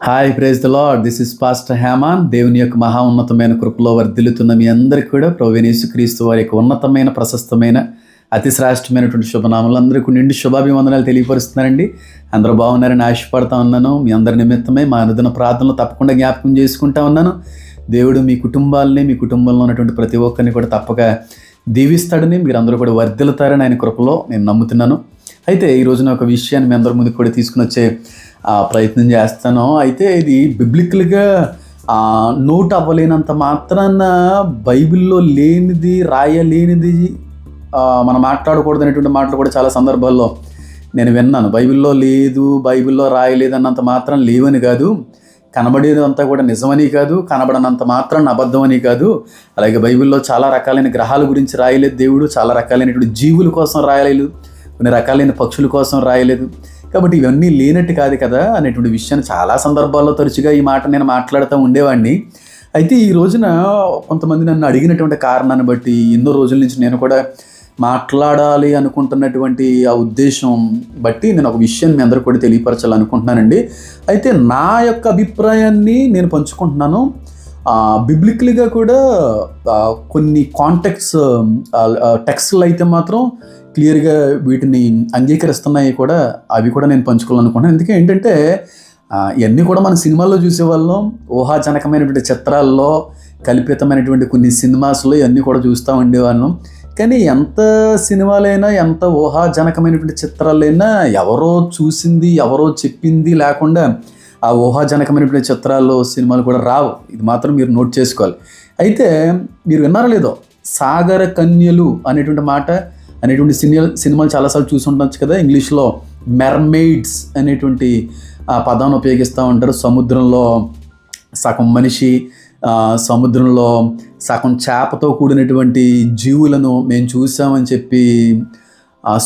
Hi, praise the lord. This is pastor Heman. దేవుని యొక్క మహా ఉన్నతమైన కృపలో వర్ధిల్లుతున్న మీ అందరికీ కూడా ప్రభువైన యేసుక్రీస్తు వారి యొక్క ఉన్నతమైన ప్రశస్తమైన అతి శ్రేష్టమైనటువంటి శుభనామాలు అందరికీ నిండి శుభాభివందనాలు తెలియపరుస్తున్నారండి. అందరూ బాగున్నారని ఆశపడతా ఉన్నాను. మీ అందరి నిమిత్తమై మా అనుదిన ప్రార్థనలు తప్పకుండా జ్ఞాపకం చేసుకుంటా ఉన్నాను. దేవుడు మీ కుటుంబాలని, మీ కుటుంబంలో ఉన్నటువంటి ప్రతి ఒక్కరిని కూడా తప్పక దీవిస్తాడని, మీరందరూ కూడా వర్ధిల్లుతారని ఆయన కృపలో నేను నమ్ముతున్నాను. అయితే ఈ రోజున ఒక విషయాన్ని మీ అందరి ముందుకు కూడా తీసుకుని వచ్చే ప్రయత్నం చేస్తాను. అయితే ఇది బిబ్లికల్గా నోట్ అవ్వలేనంత మాత్రాన బైబిల్లో లేనిది, రాయలేనిది మనం మాట్లాడకూడదు అనేటువంటి మాటలు కూడా చాలా సందర్భాల్లో నేను విన్నాను. బైబిల్లో లేదు, బైబిల్లో రాయలేదు అన్నంత మాత్రం లేవని కాదు, కనబడేదంతా కూడా నిజమని కాదు, కనబడనంత మాత్రం అబద్ధమని కాదు. అలాగే బైబిల్లో చాలా రకాలైన గ్రహాల గురించి రాయలేదు దేవుడు, చాలా రకాలైనటువంటి జీవుల కోసం రాయలేదు, కొన్ని రకాలైన పక్షుల కోసం రాయలేదు. కాబట్టి ఇవన్నీ లేనట్టు కాదు కదా అనేటువంటి విషయాన్ని చాలా సందర్భాల్లో తరచుగా ఈ మాట నేను మాట్లాడుతూ ఉండేవాడిని. అయితే ఈ రోజున కొంతమంది నన్ను అడిగినటువంటి కారణాన్ని బట్టి ఎన్నో రోజుల నుంచి నేను కూడా మాట్లాడాలి అనుకుంటున్నటువంటి ఆ ఉద్దేశం బట్టి నేను ఒక విషయాన్ని మీ అందరూ కూడా తెలియపరచాలనుకుంటున్నానండి. అయితే నా యొక్క అభిప్రాయాన్ని నేను పంచుకుంటున్నాను. బిబ్లికల్గా కూడా కొన్ని టెక్స్ట్లు అయితే మాత్రం క్లియర్గా వీటిని అంగీకరిస్తున్నాయి కూడా, అవి కూడా నేను పంచుకోవాలనుకుంటున్నాను. ఎందుకంటే ఏంటంటే ఇవన్నీ కూడా మన సినిమాల్లో చూసేవాళ్ళం, ఊహాజనకమైనటువంటి చిత్రాల్లో, కల్పితమైనటువంటి కొన్ని సినిమాస్లో ఇవన్నీ కూడా చూస్తూ ఉండేవాళ్ళం. కానీ ఎంత సినిమాలైనా, ఎంత ఊహాజనకమైనటువంటి చిత్రాలైనా ఎవరో చూసింది, ఎవరో చెప్పింది లేకుండా ఆ ఊహాజనకమైనటువంటి చిత్రాలు, సినిమాలు కూడా రావు. ఇది మాత్రం మీరు నోట్ చేసుకోవాలి. అయితే మీరు విన్నారో లేదో, సాగర కన్యలు అనేటువంటి సినిమాలు చాలాసార్లు చూసి ఉండొచ్చు కదా. ఇంగ్లీష్లో మెర్మెయిడ్స్ అనేటువంటి పదాన్ని ఉపయోగిస్తూ ఉంటారు. సముద్రంలో సగం మనిషి, సముద్రంలో సగం చేపతో కూడినటువంటి జీవులను మేము చూసామని చెప్పి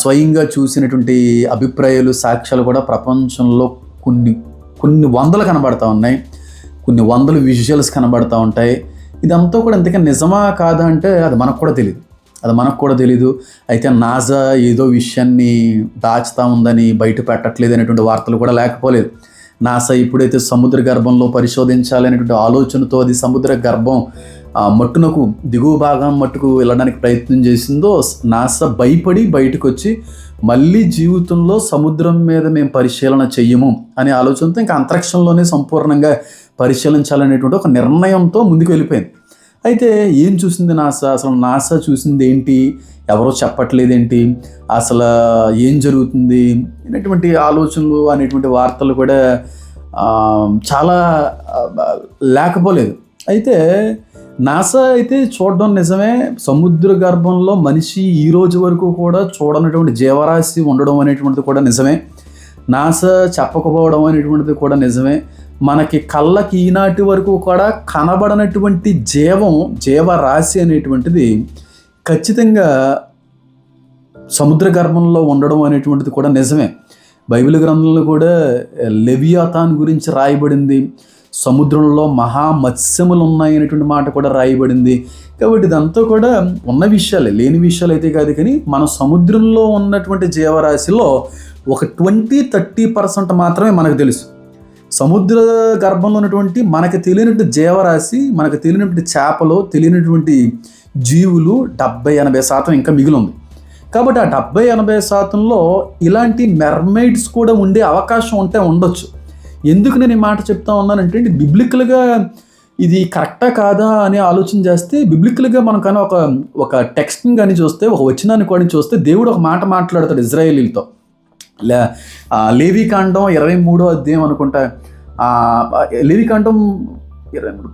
స్వయంగా చూసినటువంటి అభిప్రాయాలు, సాక్ష్యాలు కూడా ప్రపంచంలో కొన్ని వందలు కనబడతా ఉన్నాయి, కొన్ని వందల విజువల్స్ కనబడతా ఉంటాయి. ఇదంతా కూడా ఎంతకన్నా నిజమా కాదా అంటే అది మనకు కూడా తెలియదు. అయితే నాసా ఏదో విషయాన్ని దాచుతూ ఉందని, బయట పెట్టట్లేదు అనేటువంటి వార్తలు కూడా లేకపోలేదు. నాసా ఇప్పుడైతే సముద్ర గర్భంలో పరిశోధించాలనేటువంటి ఆలోచనతో అది సముద్ర గర్భం మట్టునకు, దిగువ భాగం మట్టుకు వెళ్ళడానికి ప్రయత్నం చేసిందో, నాసా భయపడి బయటకు వచ్చి మళ్ళీ జీవితంలో సముద్రం మీద మేము పరిశీలన చెయ్యము అనే ఆలోచనతో ఇంకా అంతరిక్షంలోనే సంపూర్ణంగా పరిశీలించాలనేటువంటి ఒక నిర్ణయంతో ముందుకు వెళ్ళిపోయింది. అయితే ఏం చూసింది నాసా? అసలు నాసా చూసింది ఏంటి, ఎవరో చెప్పట్లేదేంటి, అసలు ఏం జరుగుతుంది అనేటువంటి ఆలోచనలు, అనేటువంటి వార్తలు కూడా చాలా లేకపోలేదు. అయితే నాసా అయితే చూడడం నిజమే, సముద్ర గర్భంలో మనిషి ఈ రోజు వరకు కూడా చూడనటువంటి జీవరాశి ఉండడం అనేటువంటిది కూడా నిజమే. నాసా చెప్పకపోవడం అనేటువంటిది కూడా నిజమే. మనకి కళ్ళకి ఈనాటి వరకు కూడా కనబడనటువంటి జీవరాశి అనేటువంటిది ఖచ్చితంగా సముద్ర గర్భంలో ఉండడం అనేటువంటిది కూడా నిజమే. బైబిల్ గ్రంథంలో కూడా లెవియాథాన్ గురించి రాయబడింది, సముద్రంలో మహామత్స్యములు ఉన్నాయి అనేటువంటి మాట కూడా రాయబడింది. కాబట్టి ఇదంతా కూడా ఉన్న విషయాలే, లేని విషయాలు అయితే కాదు. కానీ మన సముద్రంలో ఉన్నటువంటి జీవరాశిలో ఒక 20-30% మాత్రమే మనకు తెలుసు. సముద్ర గర్భంలో ఉన్నటువంటి మనకు తెలియనటువంటి జీవరాశి, మనకు తెలియనటువంటి చేపలు, తెలియనటువంటి జీవులు 70-80% ఇంకా మిగిలి ఉంది. కాబట్టి ఆ 70-80%లో ఇలాంటి మెర్మైడ్స్ కూడా ఉండే అవకాశం ఉండొచ్చు. ఎందుకు నేను ఈ మాట చెప్తా ఉన్నానంటే, బిబ్లికల్గా ఇది కరెక్టా కాదా అని ఆలోచన చేస్తే, బిబ్లికల్గా మనం కానీ ఒక టెక్స్ట్ని కానీ చూస్తే, ఒక వచనాన్ని కూడా చూస్తే, దేవుడు ఒక మాట మాట్లాడతాడు ఇజ్రాయేలీలతో. లేవీకాండం 23వ అధ్యాయం అనుకుంటా, లేవీకాండం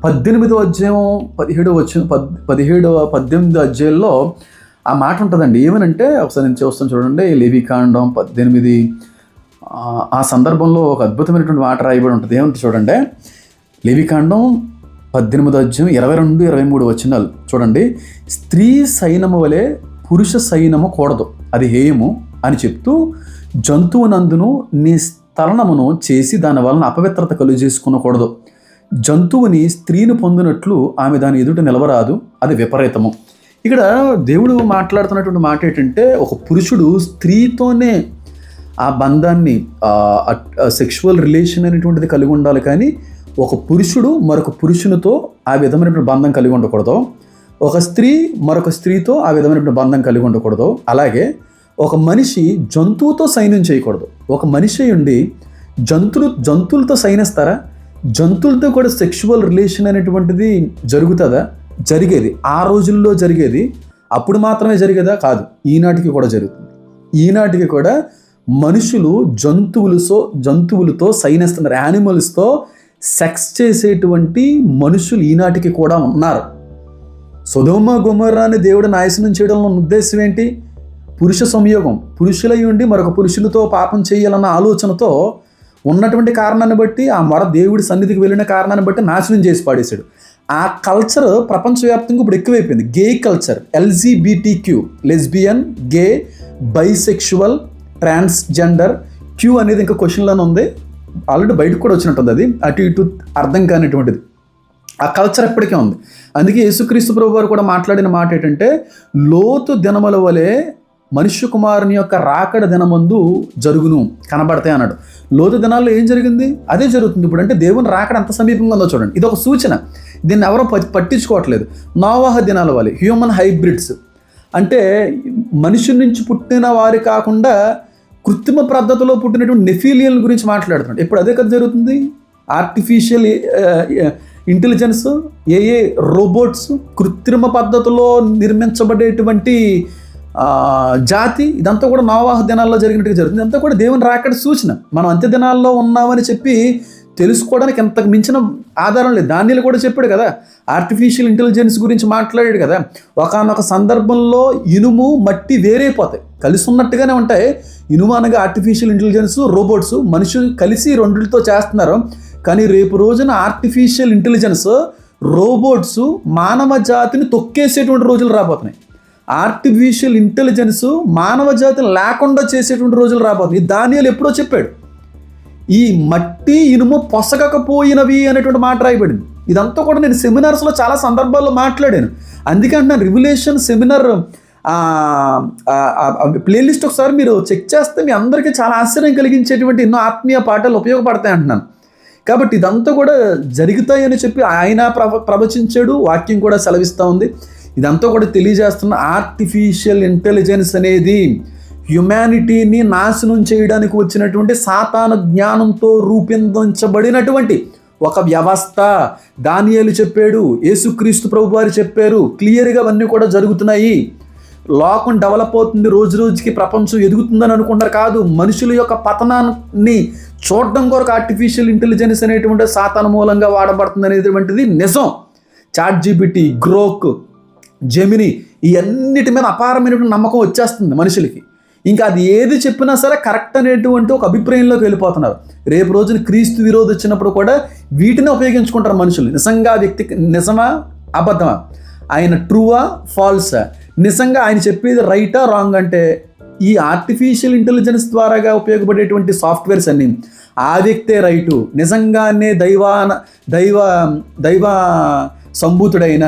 18వ అధ్యాయం 17-18 అధ్యాయంలో ఆ మాట ఉంటుందండి. ఏమనంటే, ఒకసారి నేను చూస్తాను చూడండి, లేవీకాండం 18 ఆ సందర్భంలో ఒక అద్భుతమైనటువంటి మాట రాయబడి ఉంటుంది. ఏమంటే చూడండి, లేవీకాండం 18వ అధ్యాయం 22-23 వచనాలు చూడండి. స్త్రీ సైన్యము వలె పురుష సైన్యము కూడదు, అది హేయము అని చెప్తూ, జంతువునందును నీ స్థలనమును చేసి దాని వలన అపవిత్రత కలుగు చేసుకునకూడదు. జంతువుని స్త్రీని పొందినట్లు ఆమె దాని ఎదుట నిలవరాదు, అది విపరీతము. ఇక్కడ దేవుడు మాట్లాడుతున్నటువంటి మాట ఏంటంటే, ఒక పురుషుడు స్త్రీతోనే ఆ బంధాన్ని సెక్షువల్ రిలేషన్ అనేటువంటిది కలిగి ఉండాలి. కానీ ఒక పురుషుడు మరొక పురుషునితో ఆ విధమైనటువంటి బంధం కలిగి ఉండకూడదు. ఒక స్త్రీ మరొక స్త్రీతో ఆ విధమైనటువంటి బంధం కలిగి ఉండకూడదు. అలాగే ఒక మనిషి జంతువుతో సైన్యం చేయకూడదు. ఒక మనిషి ఉండి జంతువులతో సైనిస్తారా? జంతువులతో కూడా సెక్షువల్ రిలేషన్ అనేటువంటిది జరుగుతుందా? జరిగేది. ఆ రోజుల్లో జరిగేది. అప్పుడు మాత్రమే జరిగేదా? కాదు. ఈనాటికి కూడా జరుగుతుంది. ఈనాటికి కూడా మనుషులు జంతువులతో సైనిస్తున్నారు. యానిమల్స్తో సెక్స్ చేసేటువంటి మనుషులు ఈనాటికి కూడా ఉన్నారు. సొదొమ గొమొర్రాని దేవుడు నాశనం చేయడంలో ఉద్దేశం ఏంటి? పురుష సంయోగం. పురుషులై ఉండి మరొక పురుషులతో పాపం చేయాలన్న ఆలోచనతో ఉన్నటువంటి కారణాన్ని బట్టి, ఆ దేవుడి సన్నిధికి వెళ్ళిన కారణాన్ని బట్టి నాశనం చేసి పాడేశాడు. ఆ కల్చర్ ప్రపంచవ్యాప్తంగా ఇప్పుడు ఎక్కువైపోయింది. గే కల్చర్, LGBTQ, లెస్బియన్, గే, బైసెక్షువల్, ట్రాన్స్జెండర్. క్యూ అనేది ఇంకా క్వశ్చన్లోనే ఉంది. ఆల్రెడీ బయటకు కూడా వచ్చినట్టుంది. అది అటు ఇటు అర్థం కానిటువంటిది. ఆ కల్చర్ ఎప్పటికే ఉంది. అందుకే యేసుక్రీస్తు ప్రభు వారు కూడా మాట్లాడిన మాట ఏంటంటే, లోతు దినముల వలె మనుష్య కుమారుని యొక్క రాకడ దినమందు జరుగును, కనబడతాయి అన్నాడు. లోతు దినాల్లో ఏం జరిగింది? అదే జరుగుతుంది ఇప్పుడు. అంటే దేవుని రాకడ ఎంత సమీపంగా ఉందో చూడండి. ఇది ఒక సూచన. దీన్ని ఎవరో పట్టించుకోవట్లేదు. నోవాహ దినాల వలె హ్యూమన్ హైబ్రిడ్స్, అంటే మనిషి నుంచి పుట్టిన వారి కాకుండా కృత్రిమ పద్ధతిలో పుట్టినటువంటి నెఫీలియన్ గురించి మాట్లాడుతున్నాడు. ఇప్పుడు అదే కదా జరుగుతుంది. ఆర్టిఫిషియల్ ఇంటెలిజెన్స్, ఏఏ రోబోట్స్, కృత్రిమ పద్ధతిలో నిర్మించబడేటువంటి జాతి, ఇదంతా కూడా నోవాహు దినాల్లో జరిగినట్టుగా జరుగుతుంది. ఇదంతా కూడా దేవుని రాకడ సూచన. మనం అంత్య దినాల్లో ఉన్నామని చెప్పి తెలుసుకోవడానికి ఎంతకు మించిన ఆధారం లేదు. దానిలో కూడా చెప్పాడు కదా, ఆర్టిఫిషియల్ ఇంటెలిజెన్స్ గురించి మాట్లాడాడు కదా. ఒకానొక సందర్భంలో ఇనుము మట్టి వేరైపోతాయి, కలిసి ఉన్నట్టుగానే ఉంటాయి. ఇనుము అనగా ఆర్టిఫిషియల్ ఇంటెలిజెన్స్, రోబోట్స్, మనుషులు కలిసి రెండిటితో చేస్తున్నారు. కానీ రేపు రోజున ఆర్టిఫిషియల్ ఇంటెలిజెన్స్, రోబోట్స్ మానవ జాతిని తొక్కేసేటువంటి రోజులు రాబోతున్నాయి. ఆర్టిఫిషియల్ ఇంటెలిజెన్స్ మానవ జాతిని లేకుండా చేసేటువంటి రోజులు రాబోతున్నాయి. దానియేలు ఎప్పుడో చెప్పాడు. ఈ మట్టి ఇనుము పొసగకపోయినవి అనేటువంటి మాట రాయబడింది. ఇదంతా కూడా నేను సెమినార్స్లో చాలా సందర్భాల్లో మాట్లాడాను. అందుకే అంటున్నాను, రివిలేషన్ సెమినార్ ప్లేలిస్ట్ ఒకసారి మీరు చెక్ చేస్తే మీ అందరికీ చాలా ఆశ్చర్యం కలిగించేటువంటి ఎన్నో ఆత్మీయ పాఠాలు ఉపయోగపడతాయి అంటున్నాను. కాబట్టి ఇదంతా కూడా జరుగుతాయని చెప్పి ఆయన ప్రవచించాడు. వాక్యం కూడా సెలవిస్తూ ఉంది. ఇదంతా కూడా తెలియజేస్తున్న ఆర్టిఫిషియల్ ఇంటెలిజెన్స్ అనేది హ్యుమానిటీని నాశనం చేయడానికి వచ్చినటువంటి సాతాను జ్ఞానంతో రూపొందించబడినటువంటి ఒక వ్యవస్థ. దానియేలు చెప్పాడు, యేసుక్రీస్తు ప్రభు వారు చెప్పారు. క్లియర్గా అవన్నీ కూడా జరుగుతున్నాయి. లోకం డెవలప్ అవుతుంది, రోజు రోజుకి ప్రపంచం ఎదుగుతుందని అనుకుంటారు. కాదు, మనుషుల యొక్క పతనాన్ని చూడడం కొరకు ఆర్టిఫిషియల్ ఇంటెలిజెన్స్ అనేటువంటి సాతాను మూలంగా వాడబడుతుంది అనేటువంటిది నిజం. ChatGPT, గ్రోక్, జెమిని, ఈ అన్నిటి మీద అపారమైనటువంటి నమ్మకం వచ్చేస్తుంది మనుషులకి. ఇంకా అది ఏది చెప్పినా సరే కరెక్ట్ అనేటువంటి ఒక అభిప్రాయంలోకి వెళ్ళిపోతున్నారు. రేపు రోజున క్రీస్తు విరోధి వచ్చినప్పుడు కూడా వీటిని ఉపయోగించుకుంటారు మనుషులు. నిజంగా ఆ వ్యక్తికి నిజమా అబద్ధమా, ఆయన ట్రూవా ఫాల్సా, నిజంగా ఆయన చెప్పేది రైటా రాంగ్ అంటే ఈ ఆర్టిఫిషియల్ ఇంటెలిజెన్స్ ద్వారాగా ఉపయోగపడేటువంటి సాఫ్ట్వేర్స్ అన్నీ ఆ వ్యక్తే రైటు, నిజంగానే దైవ సంభూతుడైన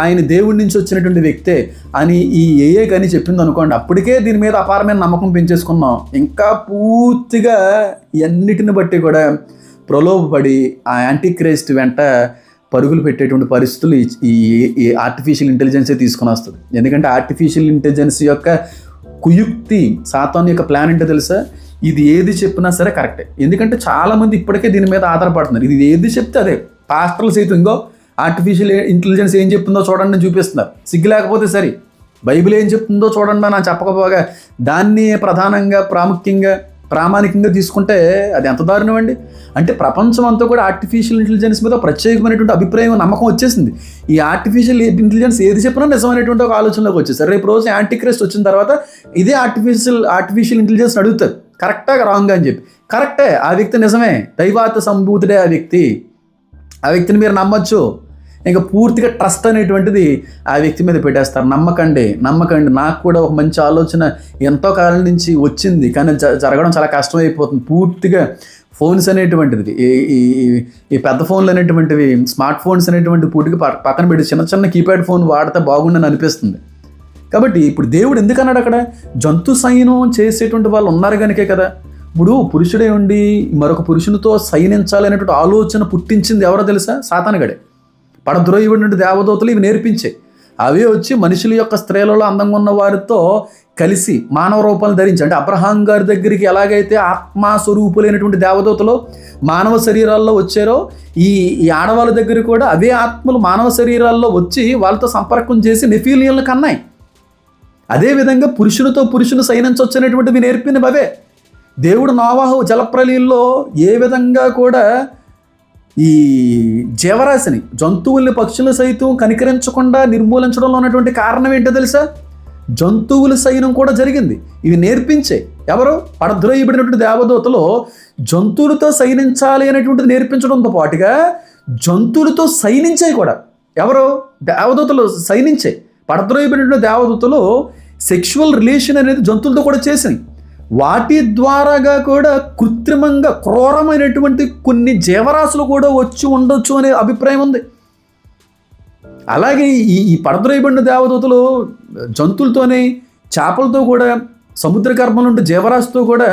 ఆయన దేవుడి నుంచి వచ్చినటువంటి వ్యక్తే అని ఈ ఏఏ కానీ చెప్పింది అనుకోండి, అప్పటికే దీని మీద అపారమైన నమ్మకం పెంచేసుకున్నాం. ఇంకా పూర్తిగా ఇవన్నిటిని బట్టి కూడా ప్రలోభపడి ఆ యాంటీక్రైస్ట్ వెంట పరుగులు పెట్టేటువంటి పరిస్థితులు ఈ ఆర్టిఫిషియల్ ఇంటెలిజెన్సే తీసుకుని వస్తుంది. ఎందుకంటే ఆర్టిఫిషియల్ ఇంటెలిజెన్స్ యొక్క కుయుక్తి, సాతాను యొక్క ప్లాన్ ఏంటో తెలుసా? ఇది ఏది చెప్పినా సరే కరెక్టే. ఎందుకంటే చాలామంది ఇప్పటికే దీని మీద ఆధారపడుతున్నారు. ఇది ఏది చెప్తే అదే. పాస్టర్లు సైతం ఇంకో ఆర్టిఫిషియల్ ఇంటెలిజెన్స్ ఏం చెప్తుందో చూడండి అని చూపిస్తున్నారు. సిగ్గు లేకపోతే సరే, బైబిల్ ఏం చెప్తుందో చూడండి అని చెప్పకపోగా దాన్ని ప్రధానంగా ప్రామాణికంగా తీసుకుంటే అది ఎంత దారుణం అండి. అంటే ప్రపంచం అంతా కూడా ఆర్టిఫిషియల్ ఇంటెలిజెన్స్ మీద ప్రత్యేకమైనటువంటి అభిప్రాయం, నమ్మకం వచ్చేసింది. ఈ ఆర్టిఫిషియల్ ఇంటెలిజెన్స్ ఏది చెప్పినా నిజమైనటువంటి ఒక ఆలోచనలోకి వచ్చేసారు. రేపు రోజు యాంటీక్రైస్ట్ వచ్చిన తర్వాత ఇదే ఆర్టిఫిషియల్ ఇంటెలిజెన్స్ అడుగుతారు, కరెక్టా రాంగ్ అని చెప్పి. కరెక్టే, ఆ వ్యక్తి నిజమే, దైవాత్మ సంభూతుడే ఆ వ్యక్తిని మీరు నమ్మొచ్చు. ఇంకా పూర్తిగా ట్రస్ట్ అనేటువంటిది ఆ వ్యక్తి మీద పెట్టేస్తారు. నమ్మకండి. నాకు కూడా ఒక మంచి ఆలోచన ఎంతో కాలం నుంచి వచ్చింది, కానీ జరగడం చాలా కష్టమైపోతుంది. పూర్తిగా ఫోన్స్ అనేటువంటిది, ఈ పెద్ద ఫోన్లు అనేటువంటివి, స్మార్ట్ ఫోన్స్ అనేటువంటి పూర్తిగా పక్కన పెట్టి చిన్న కీప్యాడ్ ఫోన్ వాడితే బాగుండని అనిపిస్తుంది. కాబట్టి ఇప్పుడు దేవుడు ఎందుకన్నాడు అక్కడ జంతు సైన్యం చేసేటువంటి వాళ్ళు ఉన్నారు కనుకే కదా. ఇప్పుడు పురుషుడే ఉండి మరొక పురుషునితో సైనించాలనేటువంటి ఆలోచన పుట్టించింది ఎవరో తెలుసా? సాతానుగాడే. పడద్రోయబడినటువంటి దేవదూతలు ఇవి నేర్పించే. అవే వచ్చి మనుషుల యొక్క స్త్రీలలో అందంగా ఉన్న వారితో కలిసి మానవ రూపాలను ధరించి, అంటే అబ్రహాం గారి దగ్గరికి ఎలాగైతే ఆత్మస్వరూపులైనటువంటి దేవదూతలు మానవ శరీరాల్లో వచ్చారో, ఈ ఆడవాళ్ళ దగ్గర కూడా అవే ఆత్మలు మానవ శరీరాల్లో వచ్చి వాళ్ళతో సంపర్కం చేసి నెఫీలియన్లు కన్నాయి. అదేవిధంగా పురుషునితో పురుషుని సైనించవచ్చు అనేటువంటివి నేర్పినవి అవే. దేవుడు నోవాహు జలప్రలయంలో ఏ విధంగా కూడా ఈ జీవరాశిని, జంతువుల్ని, పక్షులను సైతం కనికరించకుండా నిర్మూలించడంలో ఉన్నటువంటి కారణం ఏంటో తెలుసా? జంతువుల సైన్యం కూడా జరిగింది. ఇవి నేర్పించే ఎవరు? పడద్రోయబడినటువంటి దేవదూతలు జంతువులతో సైనించాలి అనేటువంటిది నేర్పించడంతో పాటుగా జంతువులతో సైనించే కూడా ఎవరు? దేవదూతలు సైనించే. పడద్రోయబడినటువంటి దేవదూతలు సెక్షువల్ రిలేషన్ అనేది జంతువులతో కూడా చేసినాయి. వాటి ద్వారాగా కూడా కృత్రిమంగా క్రూరమైనటువంటి కొన్ని జీవరాశులు కూడా వచ్చి ఉండొచ్చు అనే అభిప్రాయం ఉంది. అలాగే ఈ పడద్రోయబడిన దేవదూతలు జంతువులతోనే, చేపలతో కూడా, సముద్ర గర్భంలో ఉండే జీవరాశితో కూడా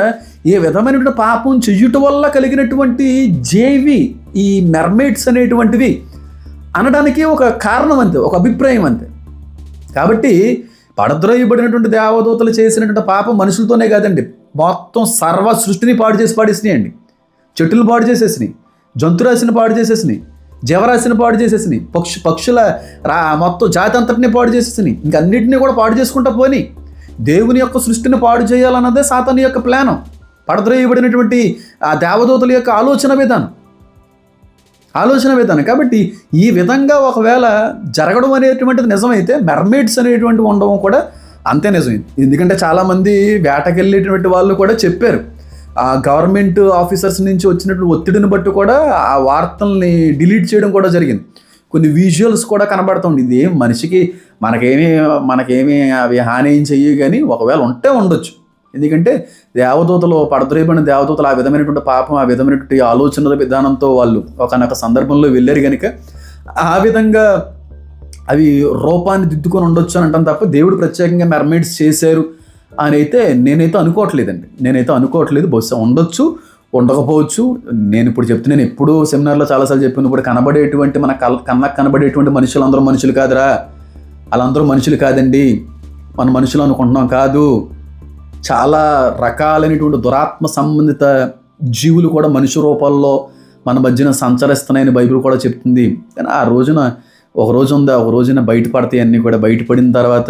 ఏ విధమైనటువంటి పాపం చెయ్యటం వల్ల కలిగినటువంటి జేవి ఈ మెర్మైడ్స్ అనేటువంటివి అనడానికి ఒక కారణం అంతే, ఒక అభిప్రాయం అంతే. కాబట్టి పడద్రోయబడినటువంటి దేవదూతలు చేసినటువంటి పాపం మనుషులతోనే కాదండి, మొత్తం సర్వ సృష్టిని పాడు చేసి పాడేసినాయండి. చెట్టులు పాడు చేసేసినాయి, జంతురాశిని పాడు చేసేసినాయి, జీవరాశిని పాడు చేసేసినాయి, పక్షుల మొత్తం జాతి అంతటిని పాడు చేసేసినాయి. ఇంకన్నింటినీ కూడా పాడు చేసుకుంటా పోని దేవుని యొక్క సృష్టిని పాడు చేయాలన్నదే సాతాను యొక్క ప్లానం. పడద్రోయబడినటువంటి ఆ దేవదూతల యొక్క ఆలోచన విధానం. కాబట్టి ఈ విధంగా ఒకవేళ జరగడం అనేటువంటిది నిజమైతే మెర్మైడ్స్ అనేటువంటి ఉండడం కూడా అంతే నిజమైంది. ఎందుకంటే చాలామంది వేటకెళ్ళేటువంటి వాళ్ళు కూడా చెప్పారు, ఆ గవర్నమెంట్ ఆఫీసర్స్ నుంచి వచ్చినటువంటి ఒత్తిడిని బట్టి కూడా ఆ వార్తల్ని డిలీట్ చేయడం కూడా జరిగింది. కొన్ని విజువల్స్ కూడా కనబడుతుంది. ఇది ఏం మనిషికి మనకేమీ అవి హాని ఏం చెయ్యి, కానీ ఒకవేళ ఉంటే ఉండొచ్చు. ఎందుకంటే దేవదూతలు, పడద్రోయబడిన దేవదూతలు ఆ విధమైనటువంటి పాపం, ఆ విధమైనటువంటి ఆలోచనల విధానంతో వాళ్ళు ఒకనొక సందర్భంలో వెళ్ళారు కనుక ఆ విధంగా అవి రూపాన్ని దిద్దుకొని ఉండొచ్చు అని అంటాం తప్ప దేవుడు ప్రత్యేకంగా మెర్మైడ్స్ చేశారు అని అయితే నేనైతే అనుకోవట్లేదు. బహుశా ఉండొచ్చు, ఉండకపోవచ్చు. నేను ఇప్పుడు చెప్తున్నాను, ఎప్పుడూ సెమినార్లో చాలాసార్లు చెప్పాను, ఇప్పుడు కనబడేటువంటి మన కళ్ళకు కనబడేటువంటి మనుషులందరూ మనుషులు కాదురా, వాళ్ళందరూ మనుషులు కాదండి, మన మనుషులు అనుకుంటున్నాం కాదు. చాలా రకాలైనటువంటి దురాత్మ సంబంధిత జీవులు కూడా మనిషి రూపాల్లో మన మధ్యన సంచరిస్తున్నాయని బైబిల్ కూడా చెప్తుంది. కానీ ఆ రోజున ఒక రోజున బయటపడతాయి అన్నీ కూడా. బయటపడిన తర్వాత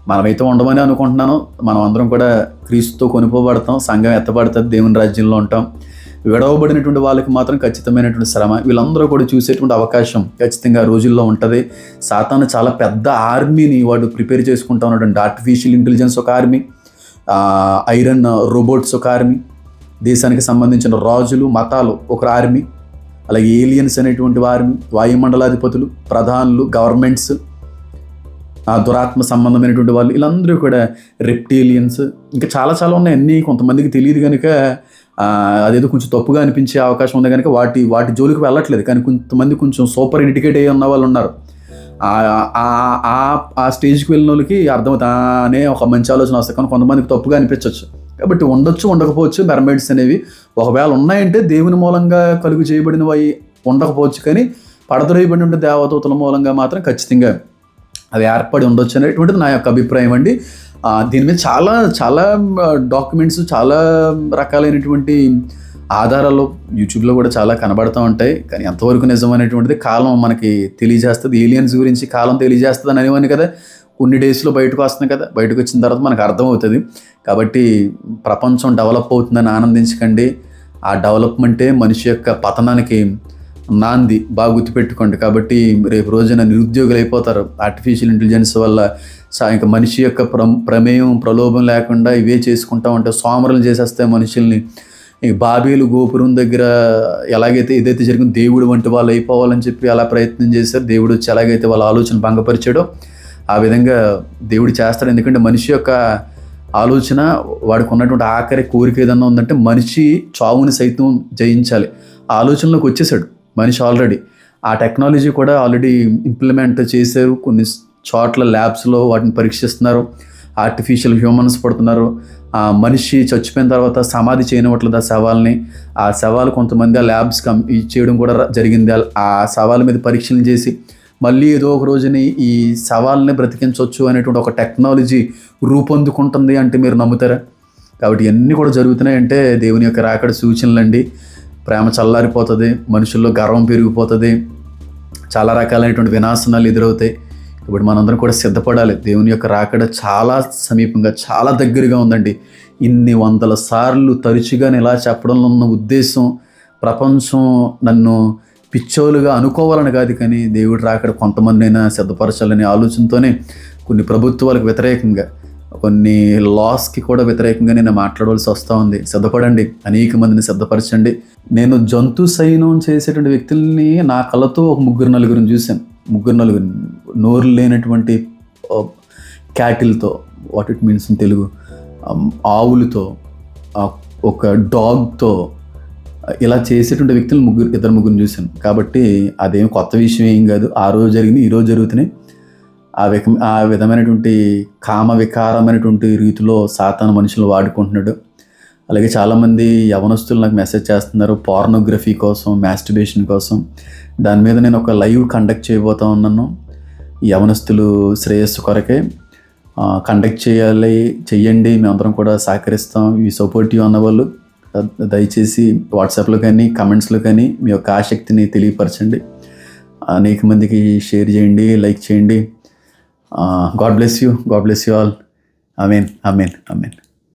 మనమైతే ఉండమని అనుకుంటున్నాను. మనం అందరం కూడా క్రీస్తుతో కొనుక్కోబడతాం, సంఘం ఎత్తబడుతుంది, దేవుని రాజ్యంలో ఉంటాం. విడవబడినటువంటి వాళ్ళకి మాత్రం ఖచ్చితమైనటువంటి శ్రమ, వీళ్ళందరూ కూడా చూసేటువంటి అవకాశం ఖచ్చితంగా రోజుల్లో ఉంటుంది. సాతాను చాలా పెద్ద ఆర్మీని వాడు ప్రిపేర్ చేసుకుంటా ఉన్నాడు. ఆర్టిఫిషియల్ ఇంటెలిజెన్స్ ఒక ఆర్మీ, ఐరన్ రోబోట్స్ ఒక ఆర్మీ, దేశానికి సంబంధించిన రాజులు, మతాలు ఒక ఆర్మీ, అలాగే ఏలియన్స్ అనేటువంటి ఆర్మీ, వాయుమండలాధిపతులు, ప్రధానులు, గవర్నమెంట్స్, దురాత్మ సంబంధమైనటువంటి వాళ్ళు, వీళ్ళందరూ కూడా రెప్టీలియన్స్, ఇంకా చాలా చాలా ఉన్నాయి. అన్నీ కొంతమందికి తెలియదు కనుక అదేదో కొంచెం తప్పుగా అనిపించే అవకాశం ఉంది కనుక వాటి జోలికి వెళ్ళట్లేదు. కానీ కొంతమంది కొంచెం సూపర్ ఎడ్యుకేట్ అయ్యి ఉన్న వాళ్ళు ఉన్నారు. ఆ స్టేజ్కి వెళ్ళిన వాళ్ళకి అర్థమవుతానే ఒక మంచి ఆలోచన వస్తుంది, కానీ కొంతమందికి తప్పుగా అనిపించవచ్చు. కాబట్టి ఉండొచ్చు, ఉండకపోవచ్చు. మెర్మైడ్స్ అనేవి ఒకవేళ ఉన్నాయంటే దేవుని మూలంగా కలుగు చేయబడినవి ఉండకపోవచ్చు, కానీ పడద్రోయబడిన దేవదూతల మూలంగా మాత్రం ఖచ్చితంగా అవి ఏర్పడి ఉండొచ్చు అనేటువంటిది నా యొక్క అభిప్రాయం అండి. దీని మీద చాలా చాలా డాక్యుమెంట్స్, చాలా రకాలైనటువంటి ఆధారాలు యూట్యూబ్లో కూడా చాలా కనబడుతూ ఉంటాయి. కానీ ఎంతవరకు నిజమైనటువంటిది కాలం మనకి తెలియజేస్తుంది. ఏలియన్స్ గురించి కాలం తెలియజేస్తుంది అని అనేవాడిని కదా, కొన్ని డేస్లో బయటకు వస్తుంది కదా, బయటకు వచ్చిన తర్వాత మనకు అర్థమవుతుంది. కాబట్టి ప్రపంచం డెవలప్ అవుతుందని ఆనందించకండి. ఆ డెవలప్మెంటే మనిషి యొక్క పతనానికి నాంది, బాగా గుర్తుపెట్టుకోండి. కాబట్టి రేపు రోజున నిరుద్యోగులు అయిపోతారు ఆర్టిఫిషియల్ ఇంటెలిజెన్స్ వల్ల. ఇంకా మనిషి యొక్క ప్రమేయం, ప్రలోభం లేకుండా ఇవే చేసుకుంటా ఉంటే సోమరులు చేసేస్తాయి మనుషుల్ని. ఈ బాబేలు గోపురం దగ్గర ఎలాగైతే ఏదైతే జరిగిందో దేవుడు వంటి వాళ్ళు అయిపోవాలని చెప్పి అలా ప్రయత్నం చేశారు. దేవుడు వచ్చి ఎలాగైతే వాళ్ళ ఆలోచన భంగపరిచాడో ఆ విధంగా దేవుడు చేస్తాడు. ఎందుకంటే మనిషి యొక్క ఆలోచన, వాడికి ఉన్నటువంటి ఆఖరి కోరిక ఏదన్నా ఉందంటే మనిషి చావుని సైతం జయించాలి. ఆ ఆలోచనలోకి వచ్చేసాడు మనిషి ఆల్రెడీ. ఆ టెక్నాలజీ కూడా ఆల్రెడీ ఇంప్లిమెంట్ చేశారు. కొన్ని చోట్ల ల్యాబ్స్లో వాటిని పరీక్షిస్తున్నారు. ఆర్టిఫిషియల్ హ్యూమన్స్ పడుతున్నారు. ఆ మనిషి చచ్చిపోయిన తర్వాత సమాధి చేయనివ్వట్లేదు ఆ శవాల్ని. ఆ శవాలు కొంతమంది ఆ ల్యాబ్స్ చేయడం కూడా జరిగింది. ఆ శవాల మీద పరీక్షలు చేసి మళ్ళీ ఏదో ఒక రోజుని ఈ శవాల్ని బ్రతికించవచ్చు అనేటువంటి ఒక టెక్నాలజీ రూపొందుకుంటుంది అంటే మీరు నమ్ముతారా? కాబట్టి ఇవన్నీ కూడా జరుగుతున్నాయంటే దేవుని యొక్క రాకడ సూచనలండి. ప్రేమ చల్లారిపోతుంది, మనుషుల్లో గర్వం పెరిగిపోతుంది, చాలా రకాలైనటువంటి వినాశనాలు ఎదురవుతాయి. ఇప్పుడు మనందరం కూడా సిద్ధపడాలి. దేవుని యొక్క రాకడ చాలా సమీపంగా, చాలా దగ్గరగా ఉందండి. ఇన్ని వందల సార్లు తరచుగా ఇలా చెప్పడంలో ఉన్న ఉద్దేశం ప్రపంచం నన్ను పిచ్చోలుగా అనుకోవాలని కాదు, కానీ దేవుడి రాకడ కొంతమందినైనా సిద్ధపరచాలనే ఆలోచనతోనే కొన్ని ప్రభుత్వాలకు వ్యతిరేకంగా, కొన్ని లాస్కి కూడా వ్యతిరేకంగా నేను మాట్లాడవలసి వస్తూ ఉంది. సిద్ధపడండి, అనేక మందిని సిద్ధపరచండి. నేను జంతు సైనం చేసేటువంటి వ్యక్తుల్ని నా కళ్ళతో ఒక 3-4 చూశాను. 3-4 నోరు లేనటువంటి క్యాటిల్తో, what it means in Telugu, ఆవులతో, ఒక డాగ్తో ఇలా చేసేటువంటి వ్యక్తులు 2-3 చూశాను. కాబట్టి అదేం కొత్త విషయం ఏం కాదు. ఆ రోజు జరిగింది, ఈరోజు జరుగుతున్నాయి. ఆ విధమైనటువంటి కామ వికారమైనటువంటి రీతిలో సాతాను మనుషులు వాడుకుంటున్నాడు. అలాగే చాలామంది యవనస్తులు నాకు మెసేజ్ చేస్తున్నారు పోర్నోగ్రఫీ కోసం, మాస్టర్బేషన్ కోసం. దాని మీద నేను ఒక లైవ్ కండక్ట్ చేయబోతా ఉన్నాను. యవనస్తులు శ్రేయస్సు కొరకే కండక్ట్ చెయ్యండి, మేమందరం కూడా సహకరిస్తాం. ఈ సపోర్ట్ యూ అన్నవాళ్ళు దయచేసి వాట్సాప్లో కానీ కమెంట్స్లో కానీ మీ యొక్క ఆసక్తిని తెలియపరచండి. అనేక మందికి షేర్ చేయండి, లైక్ చేయండి. God bless you all. Amen.